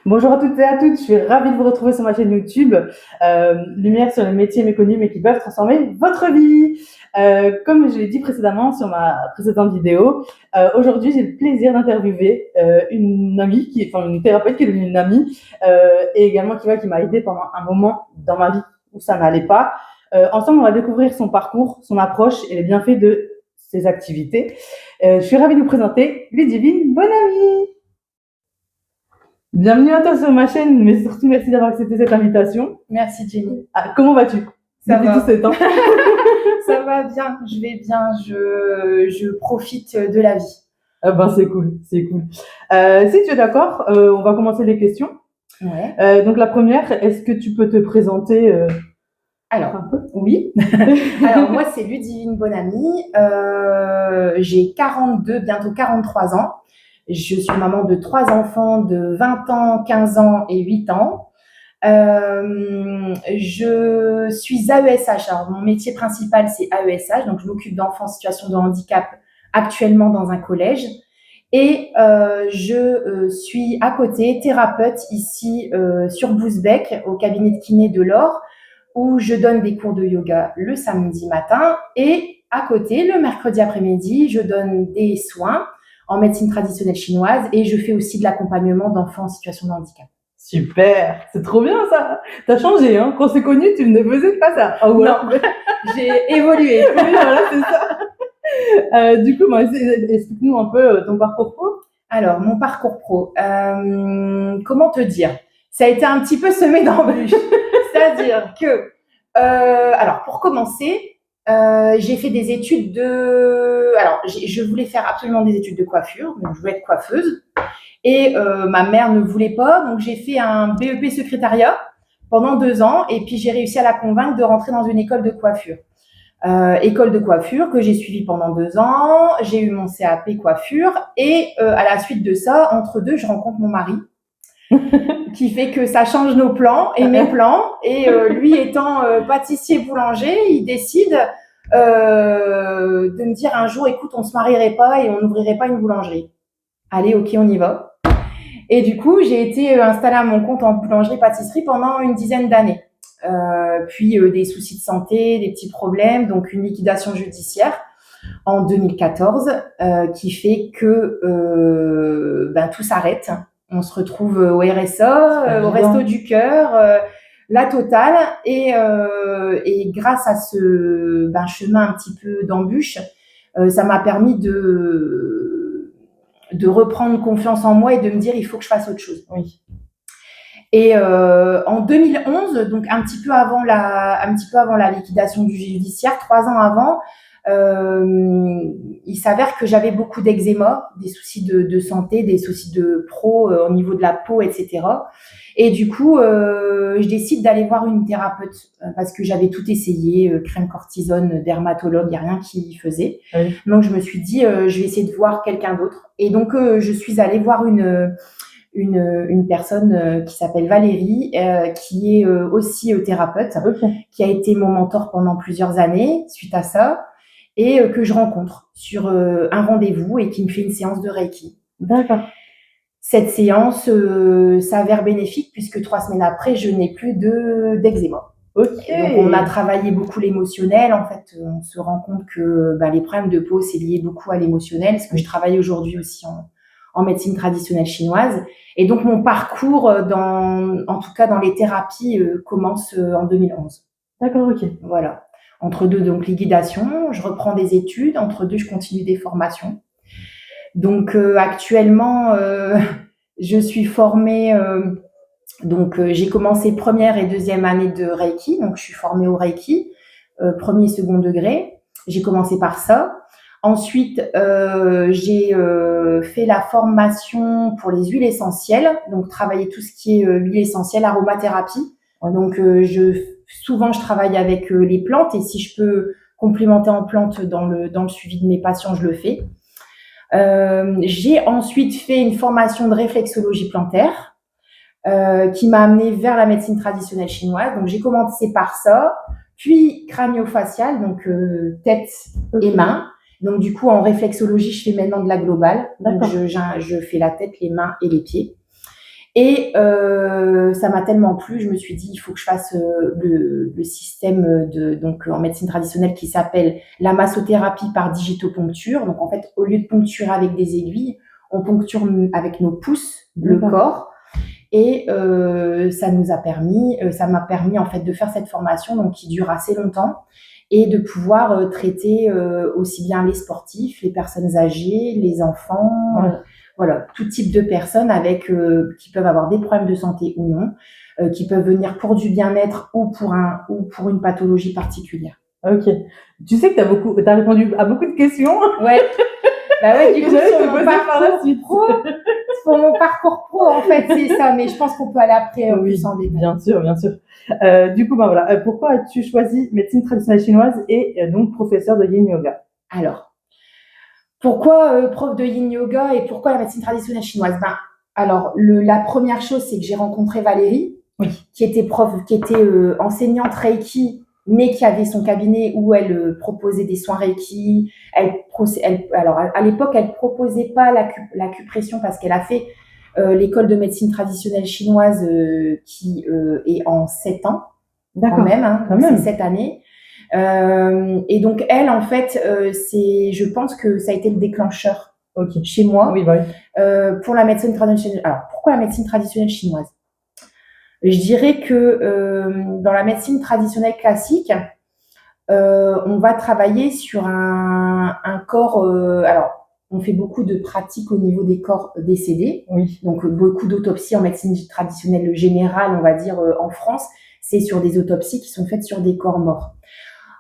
Bonjour à toutes et à toutes, je suis ravie de vous retrouver sur ma chaîne YouTube. Lumière sur les métiers méconnus mais qui peuvent transformer votre vie. Comme je l'ai dit précédemment sur ma précédente vidéo, aujourd'hui j'ai le plaisir d'interviewer une amie, enfin une thérapeute qui est devenue une amie et également qui m'a aidée pendant un moment dans ma vie où ça n'allait pas. Ensemble, on va découvrir son parcours, son approche et les bienfaits de ses activités. Je suis ravie de vous présenter Ludivine Bonamy. Bienvenue à toi sur ma chaîne, mais surtout merci d'avoir accepté cette invitation. Merci Jenny. Comment vas-tu? Ça va. Tout ce temps. Ça va bien, je vais bien, je profite de la vie. C'est cool, c'est cool. Si tu es d'accord, on va commencer les questions. Ouais. Donc la première, est-ce que tu peux te présenter Alors, un peu? oui. Alors moi c'est Ludivine Bonamy, j'ai 42, bientôt 43 ans. Je suis maman de 3 enfants de 20 ans, 15 ans et 8 ans. Je suis AESH. Alors, mon métier principal, c'est AESH. Donc, je m'occupe d'enfants en situation de handicap actuellement dans un collège. Et je suis à côté thérapeute ici sur Bousbecque, au cabinet de kiné de l'Or, où je donne des cours de yoga le samedi matin. Et à côté, le mercredi après-midi, je donne des soins en médecine traditionnelle chinoise et je fais aussi de l'accompagnement d'enfants en situation de handicap. Super, c'est trop bien ça. T'as changé, hein. Quand on s'est connus, tu ne faisais pas ça. Ah ouais. Non, j'ai évolué. Oui, voilà, c'est ça. Du coup, explique-nous un peu ton parcours pro. Alors, mon parcours pro, comment te dire? Ça a été un petit peu semé d'embûches. C'est-à-dire que, alors, pour commencer, j'ai fait des études de... Alors, je voulais faire absolument des études de coiffure, donc je voulais être coiffeuse. Et ma mère ne voulait pas, donc j'ai fait un BEP secrétariat pendant 2 ans, et puis j'ai réussi à la convaincre de rentrer dans une école de coiffure. École de coiffure que j'ai suivie pendant 2 ans, j'ai eu mon CAP coiffure, et à la suite de ça, entre deux, je rencontre mon mari, qui fait que ça change nos plans et mes plans, et lui étant pâtissier boulanger, il décide de me dire un jour, écoute, on se marierait pas et on n'ouvrirait pas une boulangerie. Allez, ok, on y va. Et du coup, j'ai été installée à mon compte en boulangerie-pâtisserie pendant une dizaine d'années. Puis des soucis de santé, des petits problèmes, donc une liquidation judiciaire en 2014 qui fait que tout s'arrête. On se retrouve au RSA, au Resto du Cœur, la totale. Et grâce à ce chemin un petit peu d'embûche, ça m'a permis de reprendre confiance en moi et de me dire il faut que je fasse autre chose. Oui. Et en 2011, donc un petit peu avant la liquidation du judiciaire, 3 ans avant, il s'avère que j'avais beaucoup d'eczéma, des soucis de santé, des soucis de au niveau de la peau, etc. Et du coup, je décide d'aller voir une thérapeute parce que j'avais tout essayé, crème cortisone, dermatologue, il n'y a rien qui faisait. Oui. Donc, je me suis dit, je vais essayer de voir quelqu'un d'autre. Et donc, je suis allée voir une personne qui s'appelle Valérie, qui est aussi thérapeute, qui a été mon mentor pendant plusieurs années suite à ça, et que je rencontre sur un rendez-vous et qui me fait une séance de Reiki. D'accord. Cette séance s'avère bénéfique puisque 3 semaines après, je n'ai plus d'eczéma. Okay. Donc, on a travaillé beaucoup l'émotionnel. En fait, on se rend compte que les problèmes de peau, c'est lié beaucoup à l'émotionnel, parce que je travaille aujourd'hui aussi en médecine traditionnelle chinoise. Et donc, mon parcours, en tout cas dans les thérapies, commence en 2011. D'accord, ok. Voilà. Entre deux, donc, liquidation, je reprends des études. Entre deux, je continue des formations. Donc, actuellement, je suis formée... Donc, j'ai commencé première et deuxième année de Reiki. Donc, je suis formée au Reiki, premier et second degré. J'ai commencé par ça. Ensuite, j'ai fait la formation pour les huiles essentielles. Donc, travailler tout ce qui est huile essentielle, aromathérapie. Donc, souvent, je travaille avec les plantes. Et si je peux complémenter en plantes dans le suivi de mes patients, je le fais. J'ai ensuite fait une formation de réflexologie plantaire. Qui m'a amenée vers la médecine traditionnelle chinoise. Donc, j'ai commencé par ça, puis crânio-facial, donc tête et mains. Donc, du coup, en réflexologie, je fais maintenant de la globale. Donc, je fais la tête, les mains et les pieds. Et ça m'a tellement plu, je me suis dit, il faut que je fasse le système donc en médecine traditionnelle qui s'appelle la massothérapie par digitoponcture. Donc en fait, au lieu de poncturer avec des aiguilles, on poncture avec nos pouces le corps. Et ça m'a permis en fait de faire cette formation donc qui dure assez longtemps et de pouvoir traiter aussi bien les sportifs, les personnes âgées, les enfants, voilà, tout type de personnes avec qui peuvent avoir des problèmes de santé ou non, qui peuvent venir pour du bien-être ou pour une pathologie particulière. Ok. Tu sais que t'as répondu à beaucoup de questions. Ouais. Bah ouais, du coup, sur mon parcours pro, en fait, c'est ça. Mais je pense qu'on peut aller après plus en détail. Bien sûr, bien sûr. Du coup, voilà. Pourquoi as-tu choisi médecine traditionnelle chinoise et donc professeur de Yin Yoga? Alors, pourquoi prof de Yin Yoga et pourquoi la médecine traditionnelle chinoise? Alors, la première chose, c'est que j'ai rencontré Valérie, qui était enseignante Reiki, mais qui avait son cabinet où elle proposait des soins Reiki. Alors, à l'époque, elle proposait pas l'acupression parce qu'elle a fait l'école de médecine traditionnelle chinoise qui est en 7 ans. Quand même. C'est 7 années. Et donc, elle, en fait, je pense que ça a été le déclencheur chez moi pour la médecine traditionnelle. Alors, pourquoi la médecine traditionnelle chinoise? Je dirais que dans la médecine traditionnelle classique, on va travailler sur un corps. Alors, on fait beaucoup de pratiques au niveau des corps décédés. Donc, beaucoup d'autopsies en médecine traditionnelle générale, on va dire, en France, c'est sur des autopsies qui sont faites sur des corps morts.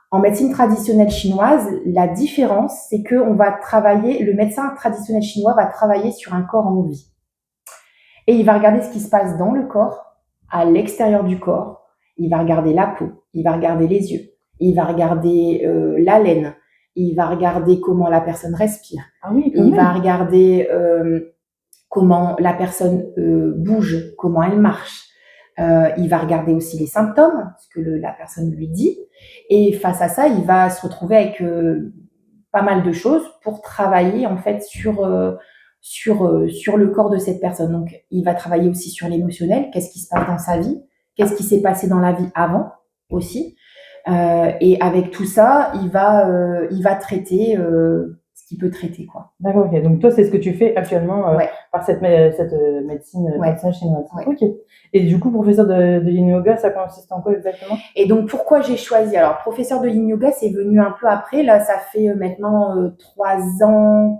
En médecine traditionnelle chinoise, la différence, c'est que le médecin traditionnel chinois va travailler sur un corps en vie. Et il va regarder ce qui se passe dans le corps, à l'extérieur du corps. Il va regarder la peau, il va regarder les yeux, il va regarder l'haleine, il va regarder comment la personne respire. Il va regarder comment la personne bouge, comment elle marche. Il va regarder aussi les symptômes, ce que la personne lui dit. Et face à ça, il va se retrouver avec pas mal de choses pour travailler en fait sur le corps de cette personne. Donc, il va travailler aussi sur l'émotionnel. Qu'est-ce qui se passe dans sa vie? Qu'est-ce qui s'est passé dans la vie avant aussi? Et avec tout ça, il va traiter ce qu'il peut traiter, quoi. D'accord, ok. Donc toi, c'est ce que tu fais actuellement par cette médecine chinoise. Ok. Et du coup, professeur de Yin Yoga, ça consiste en quoi exactement? Et donc, pourquoi j'ai choisi? Alors, professeur de Yin Yoga, c'est venu un peu après. Là, ça fait maintenant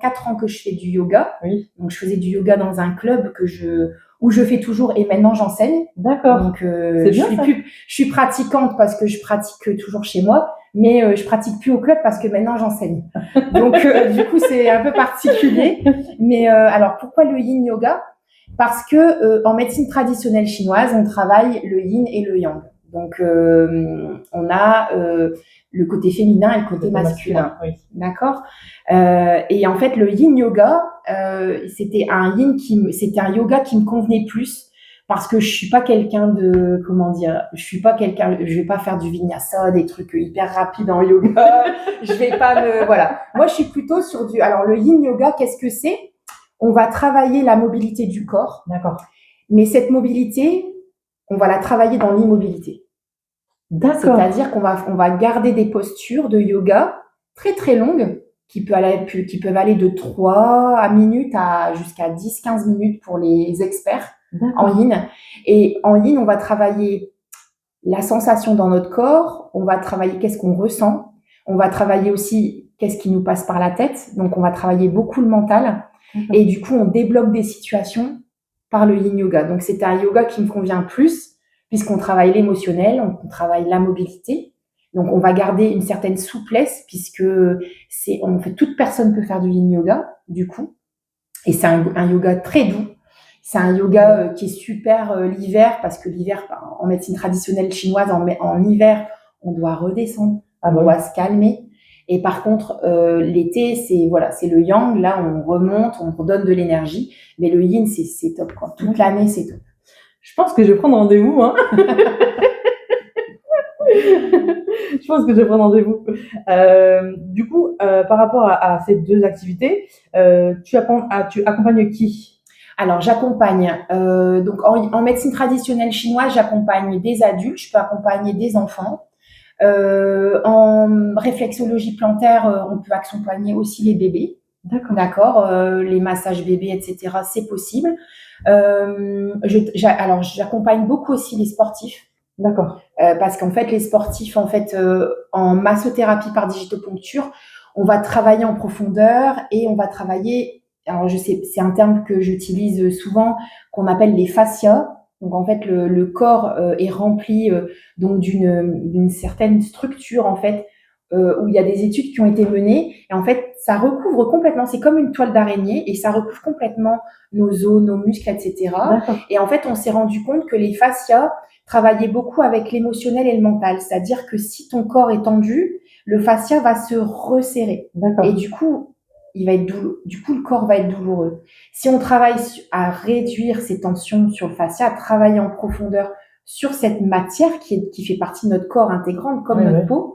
4 ans que je fais du yoga. Donc, je faisais du yoga dans un club où je fais toujours et maintenant j'enseigne. D'accord. Donc, je suis pratiquante parce que je pratique toujours chez moi, mais je pratique plus au club parce que maintenant j'enseigne. Donc, du coup, c'est un peu particulier. Mais alors, pourquoi le Yin Yoga? Parce que en médecine traditionnelle chinoise, on travaille le Yin et le Yang. Donc, on a le côté féminin et le côté masculin. D'accord. Et en fait, le Yin Yoga, c'était un yoga qui me convenait plus parce que je suis pas quelqu'un de, je vais pas faire du vinyasa, des trucs hyper rapides en yoga. Je vais pas voilà. Moi, je suis plutôt alors le Yin Yoga, qu'est-ce que c'est? On va travailler la mobilité du corps. D'accord. Mais cette mobilité, on va la travailler dans l'immobilité. D'accord. C'est-à-dire qu'on va garder des postures de yoga très très longues qui peuvent aller de 3 minutes jusqu'à 10-15 minutes pour les experts en Yin. Et en Yin, on va travailler la sensation dans notre corps, on va travailler qu'est-ce qu'on ressent, on va travailler aussi qu'est-ce qui nous passe par la tête. Donc, on va travailler beaucoup le mental. Et du coup, on débloque des situations par le Yin Yoga. Donc, c'est un yoga qui me convient plus puisqu'on travaille l'émotionnel, on travaille la mobilité. Donc, on va garder une certaine souplesse puisque toute personne peut faire du Yin Yoga, du coup. Et c'est un yoga très doux. C'est un yoga qui est super l'hiver parce que l'hiver, en médecine traditionnelle chinoise, en hiver, on doit redescendre, on doit se calmer. Et par contre, l'été, c'est le yang. Là, on remonte, on redonne de l'énergie. Mais le yin, c'est top, quoi. Toute l'année, c'est top. Je pense que je vais prendre rendez-vous, hein. Je pense que je vais prendre rendez-vous. Du coup, par rapport à ces deux activités, tu accompagnes qui? Alors, j'accompagne, donc en médecine traditionnelle chinoise, j'accompagne des adultes, je peux accompagner des enfants. En réflexologie plantaire, on peut accompagner aussi les bébés. D'accord. D'accord, les massages bébés, etc., c'est possible. Alors, j'accompagne beaucoup aussi les sportifs. D'accord. Parce qu'en fait, les sportifs, en fait, en massothérapie par digitoponcture, on va travailler en profondeur et on va travailler. Alors, je sais, c'est un terme que j'utilise souvent, qu'on appelle les fascias. Donc, en fait, le corps est rempli donc d'une certaine structure, en fait, où il y a des études qui ont été menées. Et en fait, ça recouvre complètement, c'est comme une toile d'araignée, et ça recouvre complètement nos os, nos muscles, etc. D'accord. Et en fait, on s'est rendu compte que les fascias travaillaient beaucoup avec l'émotionnel et le mental. C'est-à-dire que si ton corps est tendu, le fascia va se resserrer. D'accord. Et du coup, le corps va être douloureux. Si on travaille à réduire ces tensions sur le fascia, à travailler en profondeur sur cette matière qui fait partie de notre corps intégrante, comme notre peau,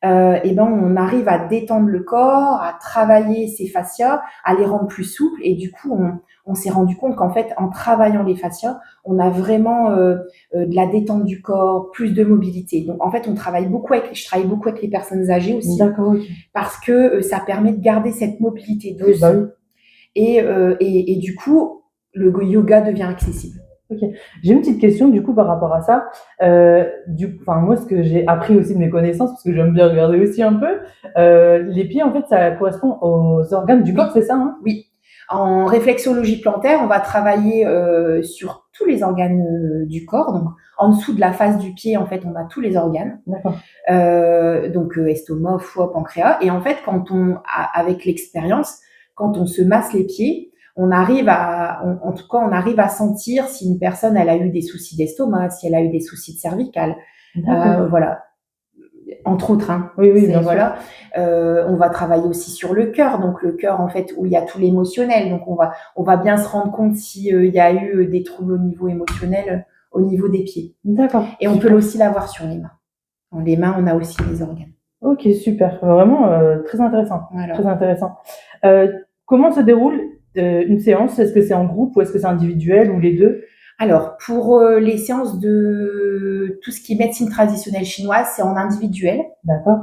et ben on arrive à détendre le corps, à travailler ces fascias, à les rendre plus souples. Et du coup, on s'est rendu compte qu'en fait, en travaillant les fascias, on a vraiment de la détente du corps, plus de mobilité. Donc en fait, je travaille beaucoup avec les personnes âgées aussi. D'accord, ok. Parce que ça permet de garder cette mobilité douce. Oui, bah oui. Et du coup, le yoga devient accessible. Ok. J'ai une petite question du coup par rapport à ça. Moi, ce que j'ai appris aussi de mes connaissances, parce que j'aime bien regarder aussi un peu, les pieds, en fait, ça correspond aux organes du corps, c'est ça, hein? Oui. En réflexologie plantaire, on va travailler sur tous les organes du corps. Donc, en dessous de la face du pied, en fait, on a tous les organes. D'accord. Donc, estomac, foie, pancréas. Et en fait, avec l'expérience, quand on se masse les pieds, on arrive à sentir si une personne, elle a eu des soucis d'estomac, si elle a eu des soucis de cervicales. Voilà. Entre autres, hein. Oui, bien voilà. On va travailler aussi sur le cœur, donc le cœur, en fait, où il y a tout l'émotionnel. Donc on va bien se rendre compte s'il y a eu des troubles au niveau émotionnel, au niveau des pieds. D'accord. Et on peut aussi l'avoir sur les mains. Dans les mains, on a aussi les organes. Ok, super. Vraiment très intéressant. Voilà. Très intéressant. Comment se déroule une séance? Est-ce que c'est en groupe ou est-ce que c'est individuel ou les deux? Alors, pour les séances de tout ce qui est médecine traditionnelle chinoise, c'est en individuel.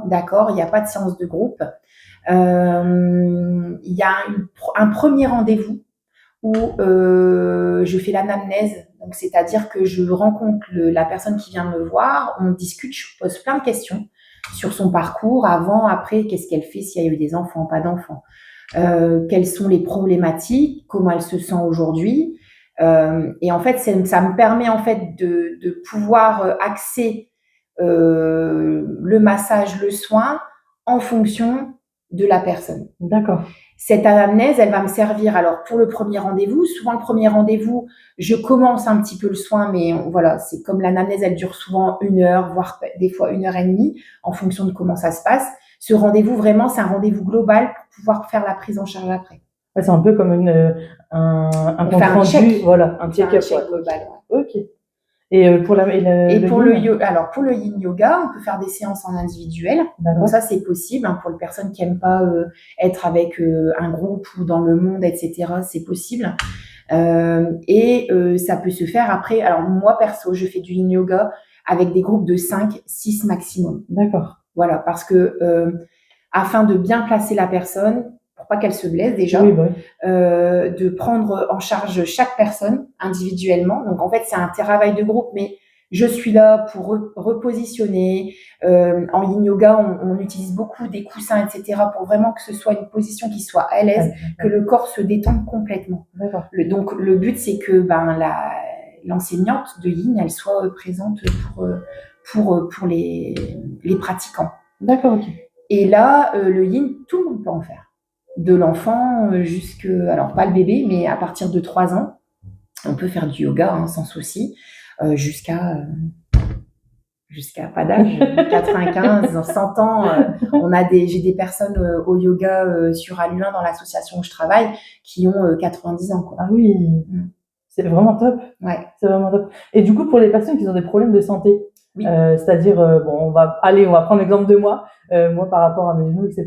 D'accord. Il n'y a pas de séance de groupe. Il y a un premier rendez-vous où je fais l'anamnèse. Donc, c'est-à-dire que je rencontre la personne qui vient me voir, on discute, je pose plein de questions sur son parcours, avant, après, qu'est-ce qu'elle fait, s'il y a eu des enfants, pas d'enfants, quelles sont les problématiques, comment elle se sent aujourd'hui. Et en fait, ça me permet en fait de pouvoir axer le massage, le soin en fonction de la personne. D'accord. Cette anamnèse, elle va me servir alors pour le premier rendez-vous. Souvent, le premier rendez-vous, je commence un petit peu le soin, mais voilà, c'est comme l'anamnèse, elle dure souvent 1 heure, voire des fois 1h30, en fonction de comment ça se passe. Ce rendez-vous, vraiment, c'est un rendez-vous global pour pouvoir faire la prise en charge après. Ouais, c'est un peu comme un compte rendu, voilà, un check-up global. Ouais. Ok. Et pour le yin yoga, on peut faire des séances en individuel. Donc ça, c'est possible hein, pour les personnes qui n'aiment pas être avec un groupe ou dans le monde, etc. C'est possible. Ça peut se faire après. Alors moi, perso, je fais du yin yoga avec des groupes de 5, 6 maximum. D'accord. Voilà, parce que afin de bien placer la personne, pour pas qu'elle se blesse déjà, de prendre en charge chaque personne individuellement. Donc en fait, c'est un travail de groupe, mais je suis là pour repositionner. En yin yoga, on utilise beaucoup des coussins, etc., pour vraiment que ce soit une position qui soit à l'aise, que le corps se détende complètement. Donc le but, c'est que l'enseignante de yin, elle soit présente pour les pratiquants. D'accord, ok. Et là, le yin, tout le monde peut en faire. De l'enfant alors pas le bébé, mais à partir de 3 ans, on peut faire du yoga hein, sans souci, jusqu'à pas d'âge, 95, 100 ans. J'ai des personnes au yoga sur Aluin dans l'association où je travaille qui ont 90 ans. Quoi. Ah oui, c'est vraiment top. Ouais. C'est vraiment top. Et du coup, pour les personnes qui ont des problèmes de santé, c'est-à-dire, on va prendre l'exemple de moi, moi par rapport à mes genoux, etc.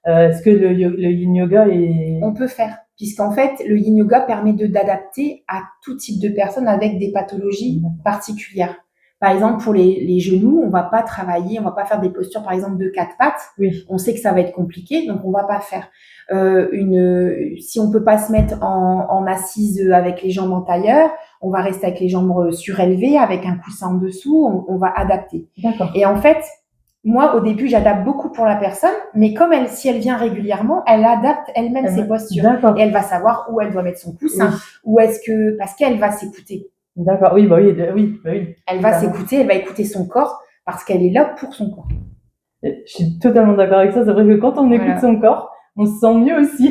Est-ce que le yin yoga est... On peut faire. puisqu'en fait, le yin yoga permet d'adapter à tout type de personnes avec des pathologies particulières. Par exemple, pour les genoux, on va pas travailler, on va pas faire des postures, par exemple, de 4 pattes. Oui. On sait que ça va être compliqué, donc on va pas faire. Si on peut pas se mettre en assise avec les jambes en tailleur, on va rester avec les jambes surélevées, avec un coussin en dessous, on va adapter. D'accord. Et en fait, moi, au début, j'adapte beaucoup pour la personne, mais comme si elle vient régulièrement, elle adapte elle-même ses postures. D'accord. Et elle va savoir où elle doit mettre son coussin, parce qu'elle va s'écouter. D'accord, oui, bah oui. Elle va s'écouter, elle va écouter son corps, parce qu'elle est là pour son corps. Je suis totalement d'accord avec ça. C'est vrai que quand on écoute son corps, on se sent mieux aussi.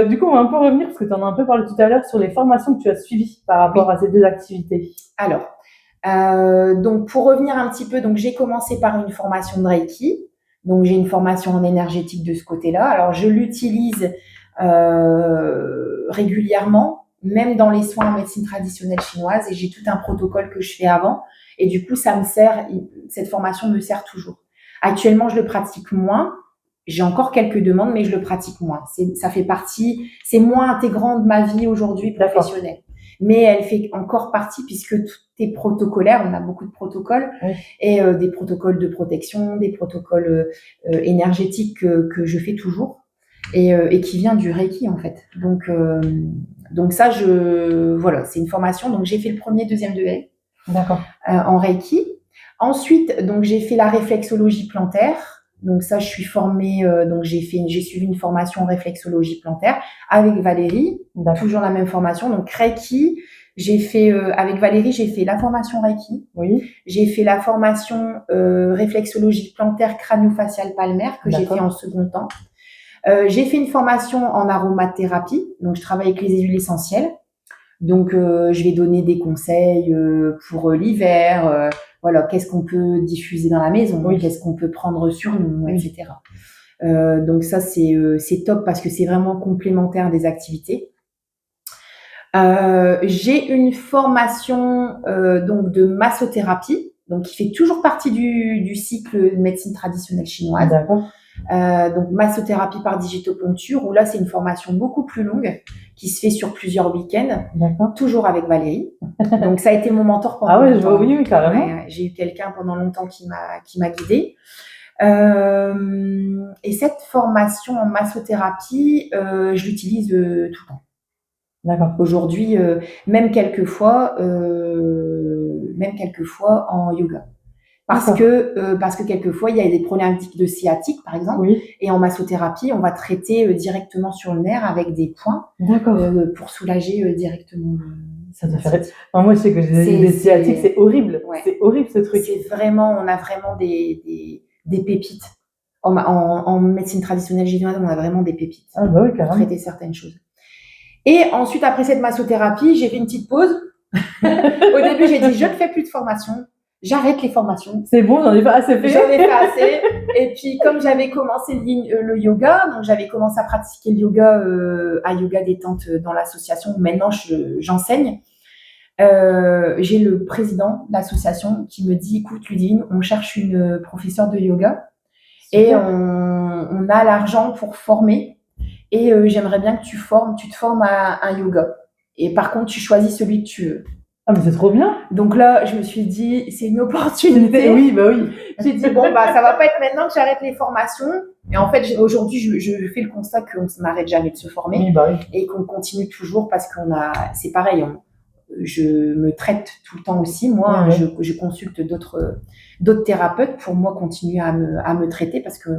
Du coup, on va un peu revenir, parce que tu en as un peu parlé tout à l'heure, sur les formations que tu as suivies par rapport à ces 2 activités. Alors, donc pour revenir un petit peu, donc j'ai commencé par une formation de Reiki. Donc j'ai une formation en énergétique de ce côté-là. Alors je l'utilise régulièrement, même dans les soins en médecine traditionnelle chinoise, et j'ai tout un protocole que je fais avant. Et du coup, ça me sert, cette formation me sert toujours. Actuellement, je le pratique moins. J'ai encore quelques demandes, mais je le pratique moins. Ça fait partie, c'est moins intégrant de ma vie aujourd'hui professionnelle. Mais elle fait encore partie, puisque tout est protocolaire, on a beaucoup de protocoles, et des protocoles de protection, des protocoles énergétiques que je fais toujours, et qui vient du Reiki en fait. Donc ça, voilà, c'est une formation. Donc j'ai fait le premier, deuxième degré en Reiki. Ensuite, donc j'ai fait la réflexologie plantaire. Donc ça, je suis formée, donc j'ai suivi une formation en réflexologie plantaire avec Valérie, toujours la même formation. Donc Reiki, j'ai fait avec Valérie, j'ai fait la formation Reiki. Oui. J'ai fait la formation réflexologie plantaire crânio-faciale palmaire que j'ai fait en second temps. J'ai fait une formation en aromathérapie, donc je travaille avec les huiles essentielles. Donc je vais donner des conseils pour l'hiver. Voilà, qu'est-ce qu'on peut diffuser dans la maison, qu'est-ce qu'on peut prendre sur nous, etc. Donc ça, c'est top parce que c'est vraiment complémentaire des activités. J'ai une formation donc de massothérapie, donc qui fait toujours partie du cycle de médecine traditionnelle chinoise. D'accord. Donc massothérapie par digitoponcture, où là c'est une formation beaucoup plus longue qui se fait sur plusieurs week-ends, toujours avec Valérie. Donc ça a été mon mentor pendant longtemps. Ah ouais, oui, carrément. J'ai eu quelqu'un pendant longtemps qui m'a guidée. Et cette formation en massothérapie, je l'utilise tout le temps. D'accord. Aujourd'hui, même quelquefois en yoga. Parce que quelquefois, il y a des problématiques de sciatique, par exemple. Et en massothérapie, on va traiter directement sur le nerf avec des points pour soulager directement. Ça doit faire... Enfin, moi, je sais que j'ai des sciatiques, c'est horrible. Ouais. C'est horrible, ce truc. On a vraiment des pépites. En médecine traditionnelle chinoise, on a vraiment des pépites pour traiter certaines choses. Et ensuite, après cette massothérapie, j'ai fait une petite pause. Au début, j'ai dit, je ne fais plus de formation. J'arrête les formations. C'est bon, j'en ai pas assez fait. J'en ai pas assez. Et puis, comme j'avais commencé le yoga, donc j'avais commencé à pratiquer le yoga à Yoga Détente dans l'association. Maintenant, j'enseigne. J'ai le président de l'association qui me dit, écoute, Ludivine, on cherche une professeure de yoga. Super. Et on a l'argent pour former. Et j'aimerais bien que tu te formes à un yoga. Et par contre, tu choisis celui que tu veux. Ah, mais c'est trop bien. Donc là, je me suis dit, c'est une opportunité. Oui, bah oui. J'ai dit, bon, bah, ça va pas être maintenant que j'arrête les formations. Et en fait, aujourd'hui, je fais le constat qu'on n'arrête jamais de se former. Oui, bah oui. Et qu'on continue toujours parce c'est pareil, je me traite tout le temps aussi. Moi, je consulte d'autres thérapeutes pour moi continuer à me traiter parce que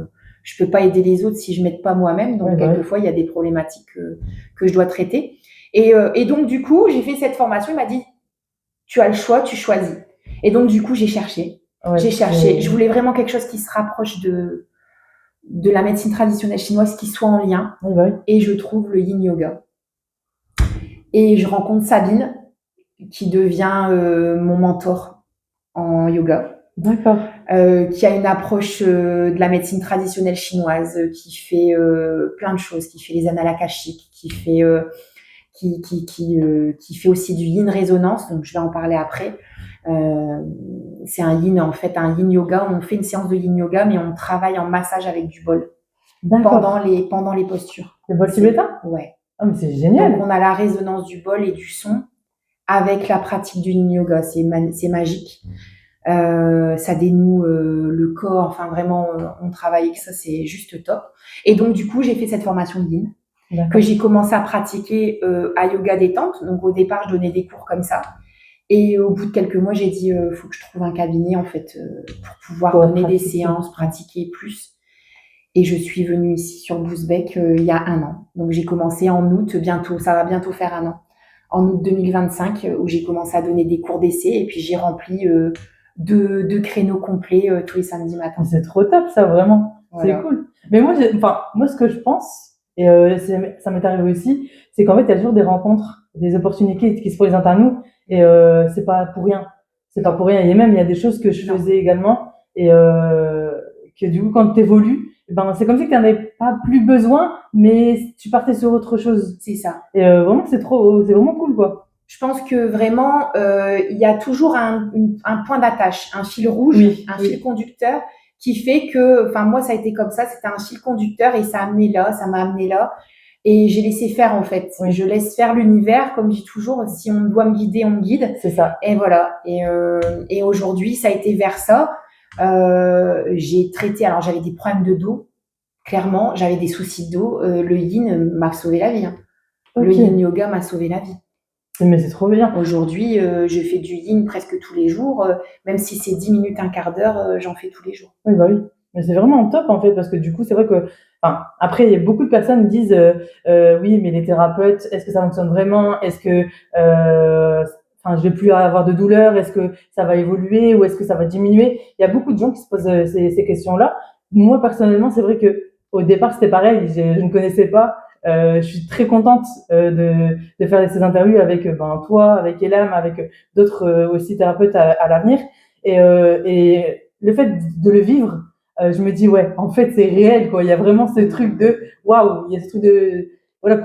je peux pas aider les autres si je m'aide pas moi-même. Donc, quelquefois, il y a des problématiques que je dois traiter. Et donc, du coup, j'ai fait cette formation. Il m'a dit, tu as le choix, tu choisis. Et donc, du coup, j'ai cherché. Je voulais vraiment quelque chose qui se rapproche de la médecine traditionnelle chinoise, qui soit en lien. Et je trouve le yin yoga. Et je rencontre Sabine, qui devient mon mentor en yoga. D'accord. Qui a une approche de la médecine traditionnelle chinoise, qui fait plein de choses, qui fait les annales akashiques, qui fait aussi du yin résonance, donc je vais en parler après. C'est un yin yoga. On fait une séance de yin yoga, mais on travaille en massage avec du bol. D'accord. pendant les postures. Le bol tibétain? Ouais. Ah, mais c'est génial. Donc, on a la résonance du bol et du son avec la pratique du yin yoga. C'est magique. Ça dénoue le corps. Enfin, vraiment, on travaille avec ça. C'est juste top. Et donc, du coup, j'ai fait cette formation de yin que j'ai commencé à pratiquer à yoga détente. Donc, au départ, je donnais des cours comme ça. Et au bout de quelques mois, j'ai dit, faut que je trouve un cabinet, en fait, pour pouvoir donner des séances, pratiquer plus. Et je suis venue ici sur Bousbecq il y a 1 an. Donc, j'ai commencé en août, bientôt, ça va bientôt faire 1 an. En août 2025, où j'ai commencé à donner des cours d'essai. Et puis, j'ai rempli 2 créneaux complets tous les samedis matins. C'est trop top, ça, vraiment. Voilà. C'est cool. Mais moi, ce que je pense, et ça m'est arrivé aussi, c'est qu'en fait, il y a toujours des rencontres, des opportunités qui se présentent à nous. Et c'est pas pour rien. C'est pas pour rien. Et même, il y a des choses que je faisais également. Et que du coup, quand tu évolues, ben, c'est comme si tu n'en avais pas plus besoin, mais tu partais sur autre chose. C'est ça. Et vraiment, c'est vraiment cool, quoi. Je pense que vraiment, il y a toujours un point d'attache, un fil rouge, fil conducteur qui fait que, enfin, moi, ça a été comme ça, c'était un fil conducteur et ça m'a amené là. Et j'ai laissé faire, en fait. Oui. Je laisse faire l'univers, comme je dis toujours, si on doit me guider, on me guide. C'est ça. Et voilà. Et aujourd'hui, ça a été vers ça. J'ai traité, alors j'avais des problèmes de dos, clairement, j'avais des soucis de dos. Le yin m'a sauvé la vie. Hein. Okay. Le yin yoga m'a sauvé la vie. Mais c'est trop bien. Aujourd'hui, je fais du yin presque tous les jours, même si c'est 10 minutes, un quart d'heure, j'en fais tous les jours. Oui, bah oui. Mais c'est vraiment top, en fait, parce que du coup, c'est vrai que, enfin, après, il y a beaucoup de personnes qui disent, oui, mais les thérapeutes, est-ce que ça fonctionne vraiment? Est-ce que, je vais plus avoir de douleur? Est-ce que ça va évoluer ou est-ce que ça va diminuer? Il y a beaucoup de gens qui se posent ces questions-là. Moi, personnellement, c'est vrai que au départ, c'était pareil. Je ne connaissais pas. Je suis très contente de faire ces interviews avec toi, avec Elam, avec d'autres aussi thérapeutes à l'avenir. Et le fait de le vivre, je me dis ouais, en fait c'est réel quoi. Il y a vraiment ce truc de waouh, il y a ce truc de voilà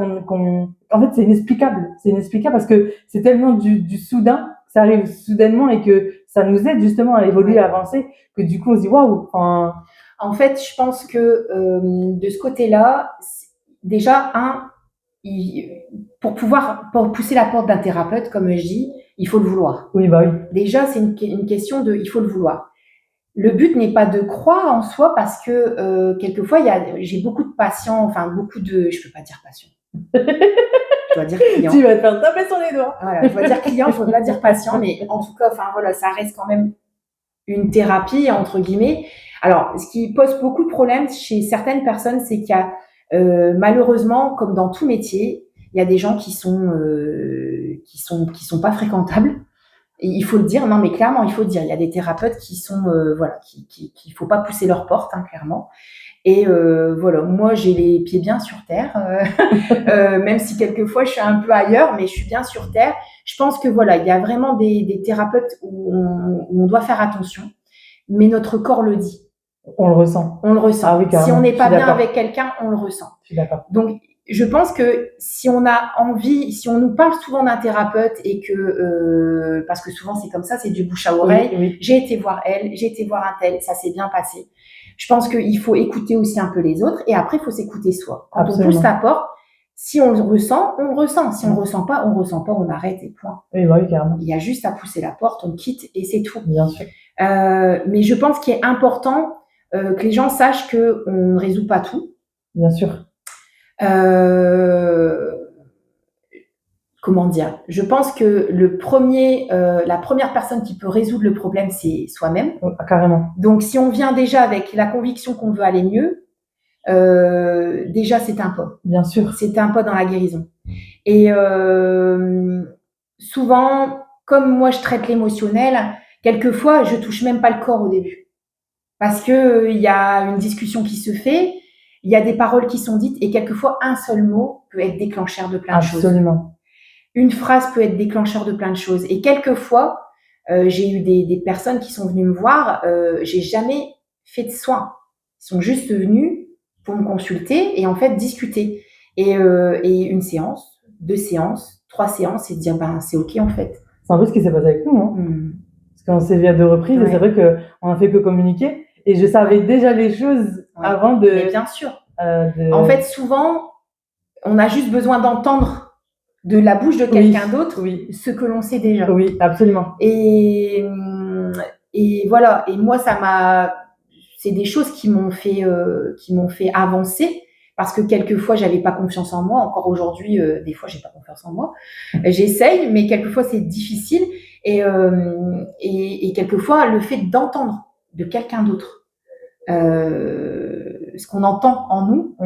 en fait c'est inexplicable parce que c'est tellement du soudain, ça arrive soudainement et que ça nous aide justement à évoluer, à avancer, que du coup on se dit waouh. En fait, je pense que de ce côté-là, déjà pour pousser la porte d'un thérapeute, comme je dis, il faut le vouloir. Oui, bah oui. Déjà, c'est une question de il faut le vouloir. Le but n'est pas de croire en soi parce que quelquefois, j'ai beaucoup de patients, je peux pas dire patients. Je dois dire clients. Tu vas te faire taper sur les doigts. Voilà, je dois dire clients, je ne dois pas dire patient, mais en tout cas, ça reste quand même une thérapie, entre guillemets. Alors, ce qui pose beaucoup de problèmes chez certaines personnes, c'est qu'il y a malheureusement, comme dans tout métier, il y a des gens qui sont pas fréquentables. Et il faut le dire, non mais clairement, il faut le dire. Il y a des thérapeutes qui sont qu'il faut pas pousser leur porte, hein, clairement. Et voilà, moi j'ai les pieds bien sur terre, même si quelquefois je suis un peu ailleurs, mais je suis bien sur terre. Je pense que voilà, il y a vraiment des thérapeutes où on doit faire attention, mais notre corps le dit. On le ressent. On le ressent. Ah oui, si on n'est pas bien avec quelqu'un, on le ressent. Je suis d'accord. Donc, je pense que si on a envie, si on nous parle souvent d'un thérapeute et que, parce que souvent c'est comme ça, c'est du bouche à oreille, oui. J'ai été voir elle, j'ai été voir un tel, ça s'est bien passé. Je pense qu'il faut écouter aussi un peu les autres et après, il faut s'écouter soi. Quand Absolument. On pousse la porte, si on le ressent, on le ressent. Si on ne le ressent pas, on arrête et point. Oui, bah oui, carrément. Il y a juste à pousser la porte, on quitte et c'est tout. Bien sûr. Mais je pense qu'il est important que les gens sachent qu'on ne résout pas tout. Bien sûr. Comment dire ? Je pense que la première personne qui peut résoudre le problème, c'est soi-même. Carrément. Donc, si on vient déjà avec la conviction qu'on veut aller mieux, déjà, c'est un pas. Bien sûr. C'est un pas dans la guérison. Et souvent, comme moi, je traite l'émotionnel, quelquefois, je touche même pas le corps au début. Parce que il y a une discussion qui se fait, il y a des paroles qui sont dites et quelquefois un seul mot peut être déclencheur de plein de choses. Absolument. Une phrase peut être déclencheur de plein de choses. Et quelquefois, j'ai eu des personnes qui sont venues me voir, j'ai jamais fait de soins. Ils sont juste venus pour me consulter et en fait discuter. Et une séance, 2 séances, 3 séances et dire c'est ok en fait. C'est un peu ce qui s'est passé avec nous, hein. Parce qu'on s'est vu à 2 reprises et c'est vrai qu'on a fait que communiquer. Et je savais déjà les choses avant de. Mais bien sûr. En fait, souvent, on a juste besoin d'entendre de la bouche de quelqu'un d'autre ce que l'on sait déjà. Oui, absolument. Et voilà. Et moi, c'est des choses qui m'ont fait avancer. Parce que quelquefois, j'avais pas confiance en moi. Encore aujourd'hui, des fois, j'ai pas confiance en moi. J'essaye, mais quelquefois, c'est difficile. Et quelquefois, le fait d'entendre de quelqu'un d'autre ce qu'on entend en nous,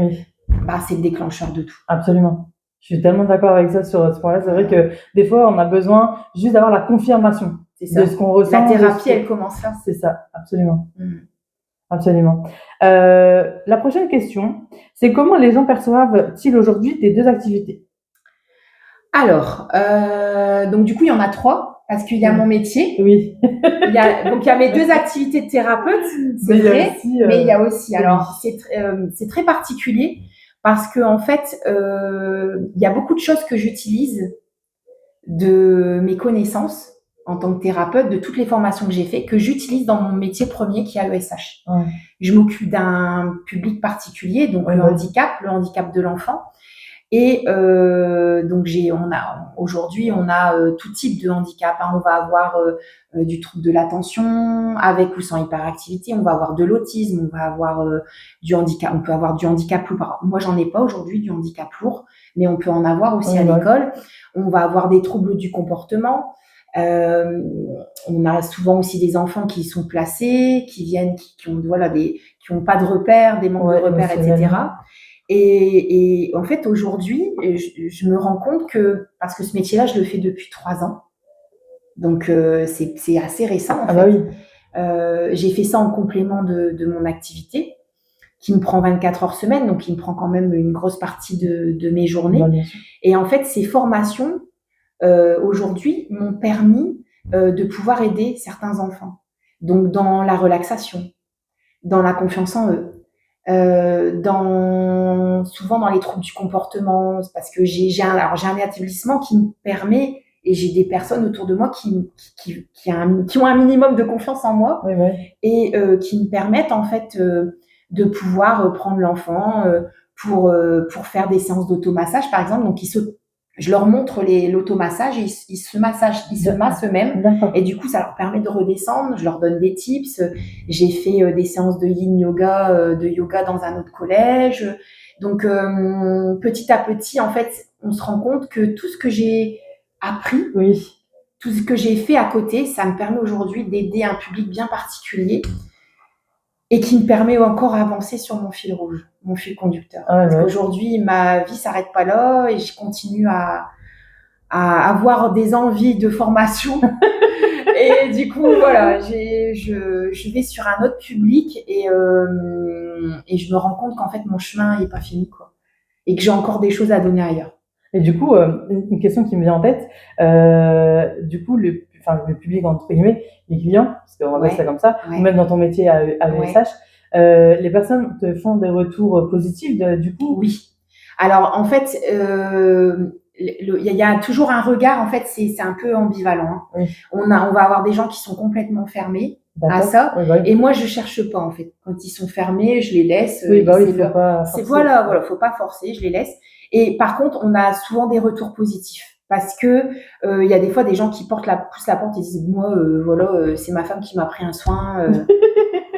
c'est le déclencheur de tout. Absolument. Je suis tellement d'accord avec ça sur ce point-là. C'est vrai que des fois, on a besoin juste d'avoir la confirmation de ce qu'on ressent. La thérapie, elle commence là. C'est ça, absolument. Absolument. La prochaine question, c'est comment les gens perçoivent-ils aujourd'hui tes deux activités? Alors, donc du coup, il y en a 3, parce qu'il y a mon métier. Oui. Il y a mes 2 activités de thérapeute, c'est vrai, mais il y a aussi. Alors, c'est très particulier, parce que en fait, il y a beaucoup de choses que j'utilise de mes connaissances en tant que thérapeute, de toutes les formations que j'ai fait, que j'utilise dans mon métier premier qui est AESH. Je m'occupe d'un public particulier, donc le handicap de l'enfant. Et donc aujourd'hui on a tout type de handicap. On va avoir du trouble de l'attention avec ou sans hyperactivité. On va avoir de l'autisme. On va avoir du handicap. On peut avoir du handicap lourd. Moi, j'en ai pas aujourd'hui du handicap lourd, mais on peut en avoir aussi à l'école. On va avoir des troubles du comportement. On a souvent aussi des enfants qui sont placés, qui viennent, qui ont pas de repères, des manques de repères, etc. Et en fait, aujourd'hui, je me rends compte que, parce que ce métier-là, je le fais depuis 3 ans, donc c'est assez récent en fait. J'ai fait ça en complément de mon activité, qui me prend 24 heures semaine, donc qui me prend quand même une grosse partie de mes journées. Et en fait, ces formations, aujourd'hui, m'ont permis de pouvoir aider certains enfants. Donc, dans la relaxation, dans la confiance en eux, souvent dans les troubles du comportement, parce que j'ai un établissement qui me permet, et j'ai des personnes autour de moi qui ont un minimum de confiance en moi, et qui me permettent en fait de pouvoir prendre l'enfant pour faire des séances d'automassage par exemple. Donc je leur montre l'automassage et ils se massent eux-mêmes. Et du coup, ça leur permet de redescendre. Je leur donne des tips. J'ai fait des séances de yin yoga, dans un autre collège. Donc, petit à petit, en fait, on se rend compte que tout ce que j'ai appris, tout ce que j'ai fait à côté, ça me permet aujourd'hui d'aider un public bien particulier et qui me permet encore d'avancer sur mon fil rouge, mon fil conducteur. Parce qu'aujourd'hui, ma vie s'arrête pas là et je continue à avoir des envies de formation. Et du coup, voilà, je vais sur un autre public et je me rends compte qu'en fait, mon chemin n'est pas fini, quoi. Et que j'ai encore des choses à donner ailleurs. Et du coup, une question qui me vient en tête, du coup, le public, entre guillemets, les clients, parce qu'on va mettre ça comme ça, ou même dans ton métier à AESH, les personnes te font des retours positifs, du coup? Oui. Alors, en fait, il y a toujours un regard, en fait, c'est un peu ambivalent. On va avoir des gens qui sont complètement fermés à ça, et moi, je cherche pas, en fait. Quand ils sont fermés, je les laisse. Faut pas forcer, je les laisse. Et par contre, on a souvent des retours positifs. Parce que y a des fois des gens qui poussent la porte et disent moi c'est ma femme qui m'a pris un soin,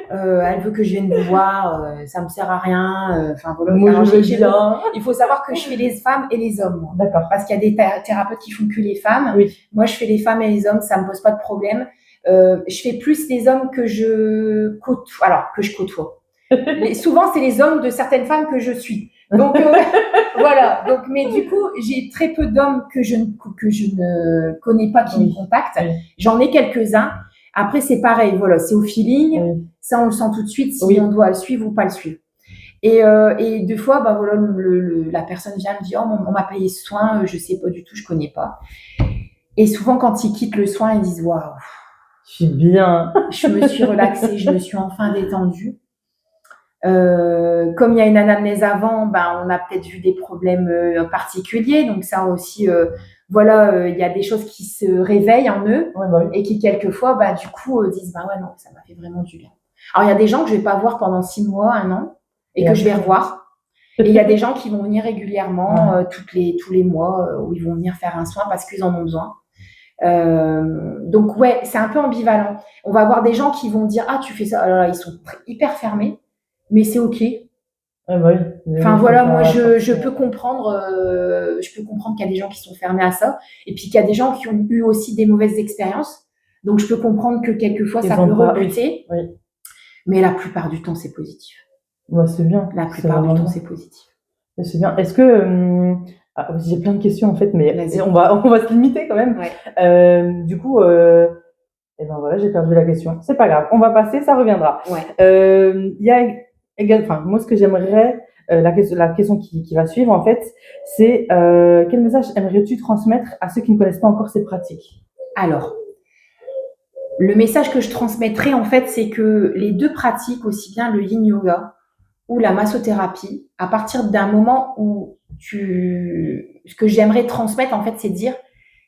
elle veut que je vienne vous voir, ça me sert à rien. Moi, bien. Il faut savoir que je fais les femmes et les hommes. D'accord. Parce qu'il y a des thérapeutes qui font que les femmes. Moi, je fais les femmes et les hommes, ça me pose pas de problème. Je fais plus les hommes que je côtoie. Souvent, c'est les hommes de certaines femmes que je suis. Donc voilà. Donc, mais du coup, j'ai très peu d'hommes que je ne connais pas qui me contactent. J'en ai quelques-uns. Après, c'est pareil. Voilà, c'est au feeling. Ça, on le sent tout de suite si on doit le suivre ou pas le suivre. Et deux fois, la personne vient me dire, on m'a payé ce soin, je sais pas du tout, je connais pas. Et souvent, quand ils quittent le soin, ils disent, waouh, je suis bien. Je me suis relaxée, je me suis enfin détendue. Comme il y a une anamnèse avant, on a peut-être vu des problèmes particuliers, donc ça aussi, il y a des choses qui se réveillent en eux et qui quelquefois, du coup, disent non, ça m'a fait vraiment du bien. Alors il y a des gens que je vais pas voir pendant 6 mois, 1 an, et que je vais revoir. Et il y a des gens qui vont venir régulièrement, Ouais. tous les mois, où ils vont venir faire un soin parce qu'ils en ont besoin. Donc ouais, c'est un peu ambivalent. On va avoir des gens qui vont dire: «Ah, tu fais ça», alors là, ils sont hyper fermés, mais c'est OK. Ouais, bah oui. Oui, Enfin il faut voilà, moi pas je forcer. peux comprendre, qu'il y a des gens qui sont fermés à ça et puis qu'il y a des gens qui ont eu aussi des mauvaises expériences. Donc je peux comprendre que quelquefois ça Ils peut ont pas, oui, rebuter, oui. mais la plupart du temps c'est positif. Bah, c'est bien, La c'est plupart du vraiment temps bien. c'est positif. C'est bien. Est-ce que, j'ai plein de questions en fait, mais Vas-y. on va se limiter quand même. Ouais. Du coup, et ben voilà, j'ai perdu la question. C'est pas grave, on va passer, ça reviendra. Ouais. Il y a enfin, moi, ce que j'aimerais, la question qui va suivre, en fait, c'est quel message aimerais-tu transmettre à ceux qui ne connaissent pas encore ces pratiques? Alors, le message que je transmettrai en fait, c'est que les 2 pratiques, aussi bien le yin yoga ou la massothérapie, à partir d'un moment où ce que j'aimerais transmettre en fait, c'est de dire,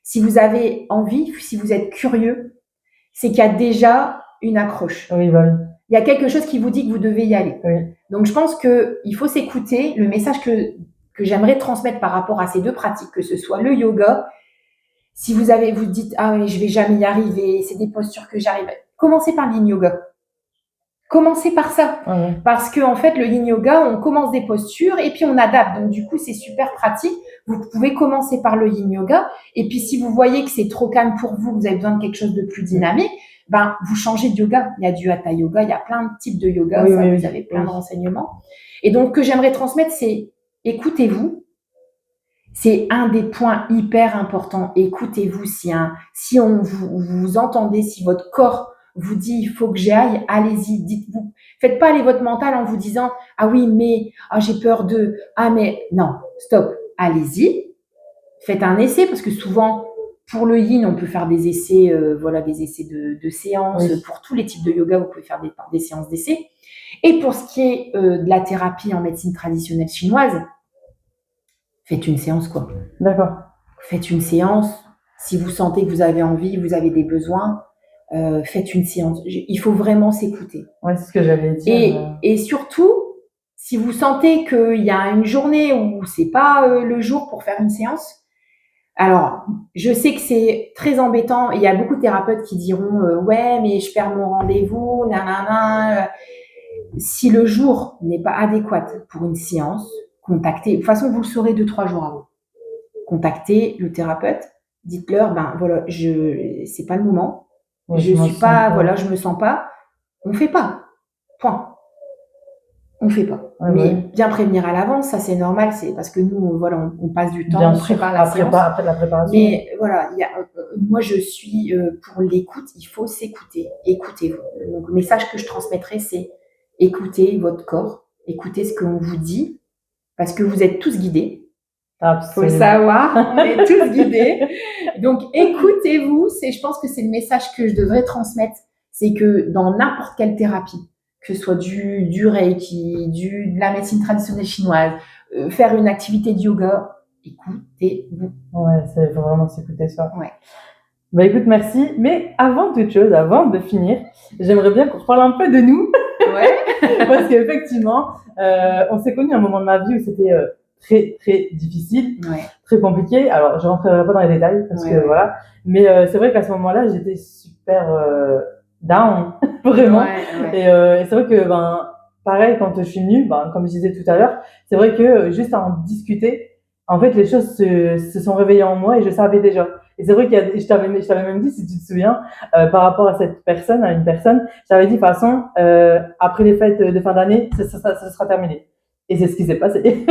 si vous avez envie, si vous êtes curieux, c'est qu'il y a déjà une accroche. Oui, bah oui. Il y a quelque chose qui vous dit que vous devez y aller. Oui. Donc je pense qu'il faut s'écouter. Le message que j'aimerais transmettre par rapport à ces 2 pratiques, que ce soit le yoga, si vous dites: «Ah mais je vais jamais y arriver, c'est des postures que j'arrive», commencez par le yin yoga. Commencez par ça. Ouais, ouais. Parce que en fait, le yin yoga, on commence des postures et puis on adapte. Donc du coup, c'est super pratique. Vous pouvez commencer par le yin yoga. Et puis si vous voyez que c'est trop calme pour vous, vous avez besoin de quelque chose de plus dynamique, ben vous changez de yoga. Il y a du hatha yoga, il y a plein de types de yoga. Oui, Ça, oui, vous oui, avez plein oui. de renseignements. Et donc, ce que j'aimerais transmettre, c'est écoutez-vous. C'est un des points hyper importants. Écoutez-vous. Si on vous entendez, si votre corps vous dit il faut que j'y aille, allez-y, dites-vous. Faites pas aller votre mental en vous disant ah oui, mais j'ai peur de, ah mais non, stop, allez-y. Faites un essai parce que souvent pour le yin, on peut faire des essais, des essais de séances. Oui. Pour tous les types de yoga, vous pouvez faire des séances d'essais. Et pour ce qui est de la thérapie en médecine traditionnelle chinoise, faites une séance quoi. D'accord. Faites une séance. Si vous sentez que vous avez envie, vous avez des besoins, faites une séance. Il faut vraiment s'écouter. Ouais, c'est ce que j'allais dire. Et surtout, si vous sentez qu'il y a une journée où c'est pas le jour pour faire une séance, alors je sais que c'est très embêtant. Il y a beaucoup de thérapeutes qui diront ouais, mais je perds mon rendez-vous, nanana. Si le jour n'est pas adéquat pour une séance, contactez. De toute façon, vous le saurez 2-3 jours avant. Contactez le thérapeute, dites-leur, ben voilà, c'est pas le moment, Ouais, je m'en suis sens pas, pas. voilà, je me sens pas, on fait pas, point, on fait pas. Ouais, bah oui. Mais bien prévenir à l'avance, ça c'est normal, c'est parce que nous, voilà, on passe du temps, Bien on sûr, prépare la séance. après la préparation. Mais voilà, moi je suis pour l'écoute, il faut s'écouter, écoutez-vous. Donc le message que je transmettrai, c'est écoutez votre corps, écoutez ce qu'on vous dit, parce que vous êtes tous guidés. Faut le Absolument. savoir, on est tous guidés. Donc écoutez-vous, je pense que c'est le message que je devrais transmettre, c'est que dans n'importe quelle thérapie, que ce soit du Reiki, de la médecine traditionnelle chinoise, faire une activité de yoga, écoutez-vous. Ouais, faut vraiment s'écouter ça. Ouais. Bah écoute, merci. Mais avant toute chose, avant de finir, j'aimerais bien qu'on reparle un peu de nous. Ouais. Parce qu'effectivement, on s'est connus à un moment de ma vie où c'était très, très difficile, Ouais. très compliqué. Alors, je rentrerai pas dans les détails parce que voilà. Mais c'est vrai qu'à ce moment-là, j'étais super down, vraiment. Ouais. Et c'est vrai que, pareil, quand je suis venue, comme je disais tout à l'heure, c'est vrai que juste à en discuter, en fait, les choses se sont réveillées en moi et je savais déjà. Et c'est vrai je t'avais même dit, si tu te souviens, par rapport à une personne, j'avais dit, de toute façon, après les fêtes de fin d'année, ça sera terminé. Et c'est ce qui s'est passé.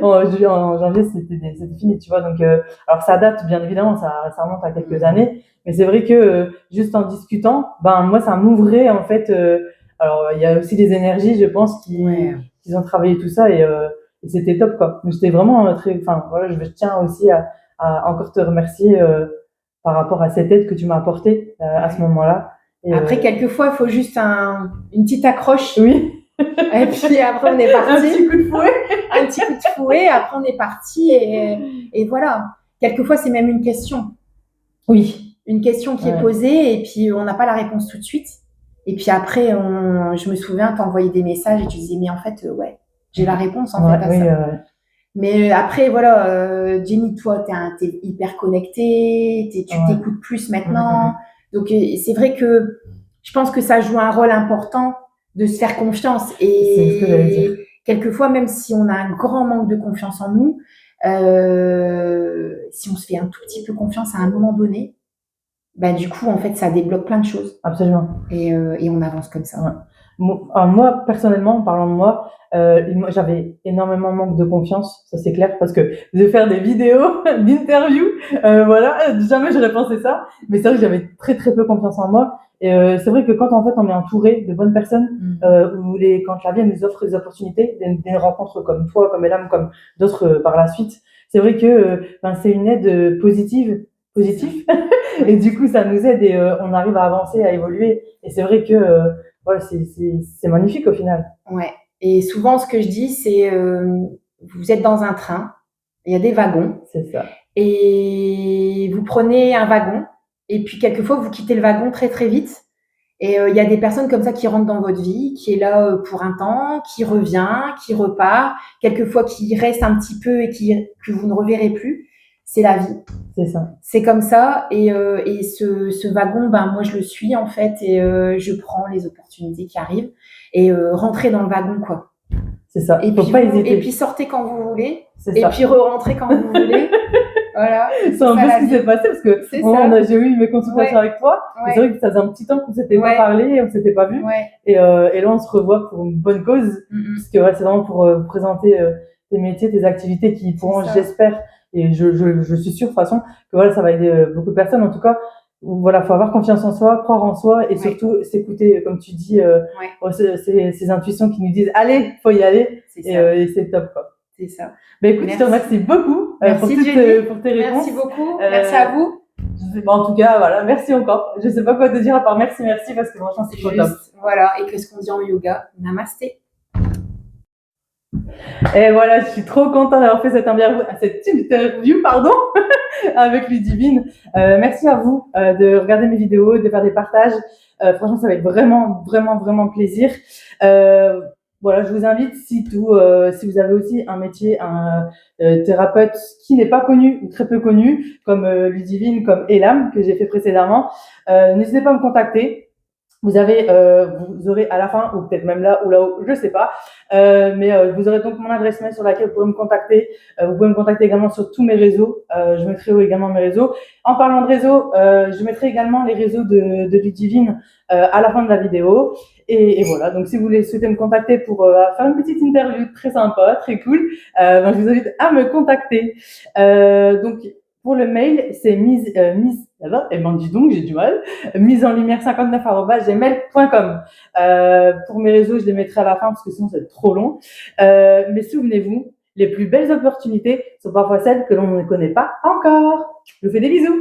En janvier, c'était fini, tu vois. Donc, alors ça date, bien évidemment, ça remonte à quelques années. Mais c'est vrai que juste en discutant, moi, ça m'ouvrait, en fait. Alors, il y a aussi des énergies, je pense, qui ont travaillé tout ça et c'était top, quoi. Donc, c'était vraiment très. Enfin, voilà, je tiens aussi à encore te remercier par rapport à cette aide que tu m'as apportée à ce moment-là. Et, après, quelquefois, il faut juste une petite accroche. Oui. Et puis après, on est parti. Un petit coup de fouet. Un petit coup de fouet. Après, on est parti. Et voilà. Quelquefois, c'est même une question. Oui. Une question qui est posée et puis on n'a pas la réponse tout de suite. Et puis après, je me souviens, t'envoyais des messages et tu disais, mais en fait, ouais, J'ai la réponse en fait à ça. Mais après, voilà, Jenny, toi, t'es hyper connectée, tu t'écoutes plus maintenant. Donc, c'est vrai que je pense que ça joue un rôle important de se faire confiance. C'est ce que j'allais dire. Quelquefois, même si on a un grand manque de confiance en nous, si on se fait un tout petit peu confiance à un moment donné, bah, du coup, en fait, ça débloque plein de choses. Absolument. Et on avance comme ça. Ouais. Alors moi, personnellement, en parlant de moi, j'avais énormément manque de confiance, ça c'est clair, parce que de faire des vidéos d'interview, voilà, jamais j'aurais pensé ça. Mais c'est vrai que j'avais très très peu confiance en moi. Et c'est vrai que quand en fait on est entouré de bonnes personnes, ou quand la vie nous offre des opportunités, des rencontres comme toi, comme Elam, comme d'autres par la suite, c'est vrai que c'est une aide positive. Et du coup ça nous aide et on arrive à avancer, à évoluer. Et c'est vrai que voilà, c'est magnifique au final. Ouais. Et souvent, ce que je dis, c'est vous êtes dans un train, il y a des wagons. C'est ça. Et vous prenez un wagon, et puis quelquefois, vous quittez le wagon très très vite. Et il y a des personnes comme ça qui rentrent dans votre vie, qui est là pour un temps, qui revient, qui repart, quelquefois qui reste un petit peu et que vous ne reverrez plus. C'est la vie. C'est ça. C'est comme ça. Et ce wagon, moi, je le suis, en fait, et je prends les opportunités qui arrivent. Et rentrez dans le wagon, quoi. C'est ça. Et puis, et puis, sortez quand vous voulez. C'est ça. Et puis, re-rentrez quand vous voulez. Voilà. C'est un peu ce qui s'est passé, parce que j'ai eu mes consultations avec toi. C'est vrai que ça faisait un petit temps qu'on s'était pas parlé, on s'était pas vu. Et là, on se revoit pour une bonne cause. Parce que c'est vraiment pour présenter tes métiers, tes activités qui pourront, j'espère, et je suis sûre de toute façon que voilà, ça va aider beaucoup de personnes. En tout cas, voilà, faut avoir confiance en soi, croire en soi et surtout s'écouter, comme tu dis, ces intuitions qui nous disent allez, faut y aller. Et c'est top, quoi. C'est ça. Écoute, je te remercie beaucoup pour tes réponses. Merci beaucoup. Merci à vous. En tout cas, voilà, merci encore. Je sais pas quoi te dire à part merci parce que franchement, c'est trop top. Voilà, et qu'est-ce qu'on dit en yoga? Namasté. Et voilà, je suis trop contente d'avoir fait cette interview, avec Ludivine. Merci à vous de regarder mes vidéos, de faire des partages. Franchement, ça va être vraiment, vraiment, vraiment plaisir. Voilà, je vous invite, si vous avez aussi un métier, un thérapeute qui n'est pas connu ou très peu connu, comme Ludivine, comme Elam, que j'ai fait précédemment, n'hésitez pas à me contacter. Vous aurez à la fin, ou peut-être même là ou là-haut, je sais pas, mais vous aurez donc mon adresse mail sur laquelle vous pouvez me contacter. Vous pouvez me contacter également sur tous mes réseaux. Je mettrai également mes réseaux. En parlant de réseaux, je mettrai également les réseaux de Ludivine à la fin de la vidéo. Et voilà, donc si vous souhaitez me contacter pour faire une petite interview très sympa, très cool, je vous invite à me contacter. Donc pour le mail, c'est dis donc, j'ai du mal. Mise en lumière 59@gmail.com. Pour mes réseaux, je les mettrai à la fin parce que sinon ça va être trop long. Mais souvenez-vous, les plus belles opportunités sont parfois celles que l'on ne connaît pas encore. Je vous fais des bisous.